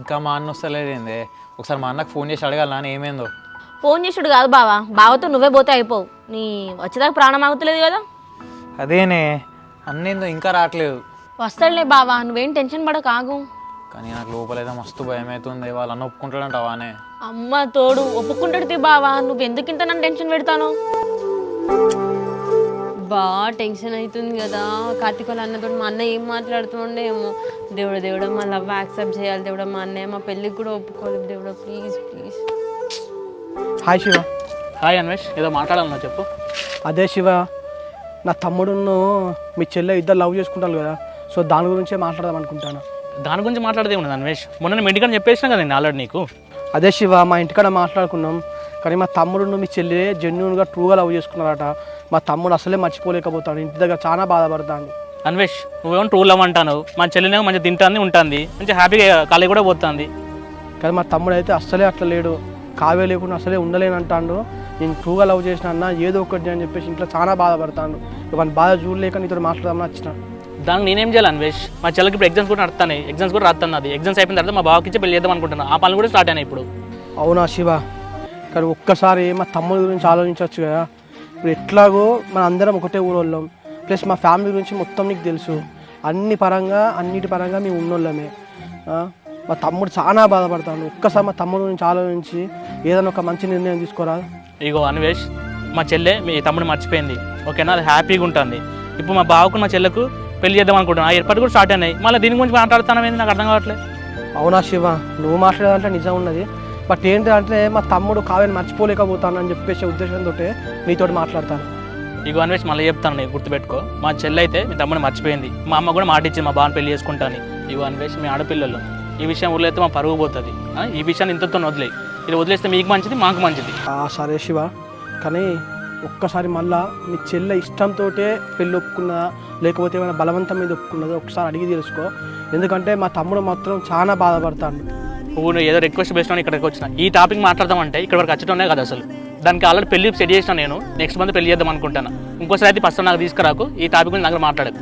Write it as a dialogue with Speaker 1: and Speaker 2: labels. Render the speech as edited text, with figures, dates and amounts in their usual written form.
Speaker 1: ఇంకా మా అన్న వస్తలేదు ఏంది? ఒకసారి మా అన్నకు ఫోన్ చేసి అడగాలి నాన్న ఏమైందో.
Speaker 2: ఫోన్ చేసుడు కాదు బావా, బావతో నువ్వే పోతే అయిపోవు. నీ వచ్చేదాకా ప్రాణం ఆగుతలేదు కదా.
Speaker 1: అదేనే అన్నేందో ఇంకా రావట్లేదు.
Speaker 2: వస్తాడులే బావా, నువ్వేం టెన్షన్ పడక ఆగు.
Speaker 1: కానీ నాకు లోపలైతే మస్తు భయం అవుతుంది. వాళ్ళు అన్న ఒప్పుకుంటాడంటావానే?
Speaker 2: అమ్మ తోడు ఒప్పుకుంటాడు బావా, నువ్వు ఎందుకు ఇంత నన్ను టెన్షన్ పెడతాను? టెన్షన్ అవుతుంది కదా. కార్తీక్ వాళ్ళ అన్నతో మా అన్న ఏం మాట్లాడుతుండే ఏమో. దేవుడా మా లవ్ యాక్సెప్ట్ చేయాలి దేవుడా. మా అన్నయ్య మా పెళ్ళికి కూడా ఒప్పుకోలేదు దేవుడా, please please.
Speaker 3: Hi Shiva.
Speaker 4: Hi Anvesh, ఏదో మాట్లాడాలన్నా చెప్పు.
Speaker 3: అదే శివ, నా తమ్ముడును మీ చెల్లె ఇద్దరు లవ్ చేసుకుంటారు కదా, సో దాని గురించే మాట్లాడదాం అనుకుంటాను.
Speaker 4: దాని గురించి మాట్లాడదే ఉన్నది అన్వేష్. మొన్న నేను ఇంటికని చెప్పేసినా కదా నేను ఆల్రెడీ నీకు.
Speaker 3: అదే శివ, మా ఇంటికాడ మాట్లాడుకున్నాం, కానీ మా తమ్ముడును మీ చెల్లి జెన్యున్గా ట్రూగా లవ్ చేసుకున్నారట. మా తమ్ముడు అసలే మర్చిపోలేకపోతాడు, ఇంటి దగ్గర చాలా బాధపడతాడు.
Speaker 4: అన్వేష్, నువ్వేమో ట్రూ లవ్ అంటాను, మా చెల్లినేమో మంచిగా తింటుంది ఉంటుంది, మంచిగా హ్యాపీగా కాలేజ్ కూడా పోతుంది.
Speaker 3: కానీ మా తమ్ముడు అయితే అస్సలే అట్లా లేడు, కావే లేకుండా అసలే ఉండలేనంటాడు. నేను ట్రూగా లవ్ చేసిన అన్న ఏదో ఒకటి అని చెప్పేసి ఇంట్లో చాలా బాధపడతాను. ఇవన్నీ బాధ చూడలేక నీతో మాట్లాడదామని వచ్చిన.
Speaker 4: దానికి నేనేం చేయాలి అన్వేష్? మా చెల్లకి ఇప్పుడు ఎగ్జామ్స్ కూడా నడుస్తాయి, ఎగ్జామ్స్ కూడా రాస్తాను. అది ఎగ్జామ్స్ అయిపోయిన తర్వాత మా బావకి ఇచ్చి పెళ్లి చేద్దాం అనుకుంటున్నాను. ఆ పనులు కూడా స్టార్ట్ అయినాయి ఇప్పుడు.
Speaker 3: అవునా శివ, కానీ ఒక్కసారి మా తమ్ముడి గురించి ఆలోచించవచ్చు కదా. ఇప్పుడు ఎట్లాగో మన అందరం ఒకటే ఊరోళ్ళం, ప్లస్ మా ఫ్యామిలీ గురించి మొత్తం నీకు తెలుసు. అన్నిటి పరంగా మేము ఉన్నోళ్ళమే. మా తమ్ముడు చాలా బాధపడతాను. ఒక్కసారి మా తమ్ముడు గురించి ఆలోచించి ఏదైనా ఒక మంచి నిర్ణయం తీసుకోరా.
Speaker 4: ఇగో అన్వేష్, మా చెల్లె మీ తమ్ముడు మర్చిపోయింది, ఓకేనా? అది హ్యాపీగా ఉంటుంది. ఇప్పుడు మా బావకు మా చెల్లకు పెళ్లి చేద్దాం అనుకుంటున్నాను. ఆ ఏర్పాటు కూడా స్టార్ట్ అయినాయి. మళ్ళీ దీని గురించి మాట్లాడుతాను ఏంది నాకు అర్థం కావట్లేదు.
Speaker 3: అవునా శివ, నువ్వు మాట్లాడాలంటే నిజం ఉన్నది, బట్ ఏంటంటే మా తమ్ముడు కావ్యని మర్చిపోలేకపోతానని చెప్పేసి ఉద్దేశంతో నీతోటి మాట్లాడతాను.
Speaker 4: ఇగో అన్వేష్, మళ్ళీ చెప్తాను, నేను గుర్తుపెట్టుకో. మా చెల్లి అయితే మీ తమ్ముడు మర్చిపోయింది, మా అమ్మ కూడా మాట ఇచ్చింది మా బావని పెళ్లి చేసుకుంటాను. ఇగో అన్వేష్, మీ ఆడపిల్లలు ఈ విషయం వదిలేస్తే మా పరుగు పోతుంది. ఈ విషయాన్ని ఇంతతో వదిలేయి. ఇది వదిలేస్తే మీకు మంచిది, మాకు మంచిది.
Speaker 3: సరే శివ, కానీ ఒక్కసారి మళ్ళా మీ చెల్లె ఇష్టంతో పెళ్ళి ఒప్పుకున్నదా లేకపోతే ఏమైనా బలవంతం మీద ఒప్పుకున్నదో ఒకసారి అడిగి తెలుసుకో. ఎందుకంటే మా తమ్ముడు మాత్రం చాలా బాధపడతాడు.
Speaker 4: నువ్వు ఏదో రిక్వెస్ట్ చేసినా ఇక్కడికి వచ్చిన ఈ టాపిక్ మాట్లాడదామంటే ఇక్కడ వరకు వచ్చటమే కదా అసలు. దానికి ఆల్రెడీ పెళ్లి సెట్ చేసిన నేను నెక్స్ట్ మంత్ పెళ్లి చేద్దాం అనుకుంటాను. ఇంకోసారి అయితే ఫస్ట్ నాకు తీసుకురాకు, ఈ టాపిక్ గురించి నాకు మాట్లాడకు.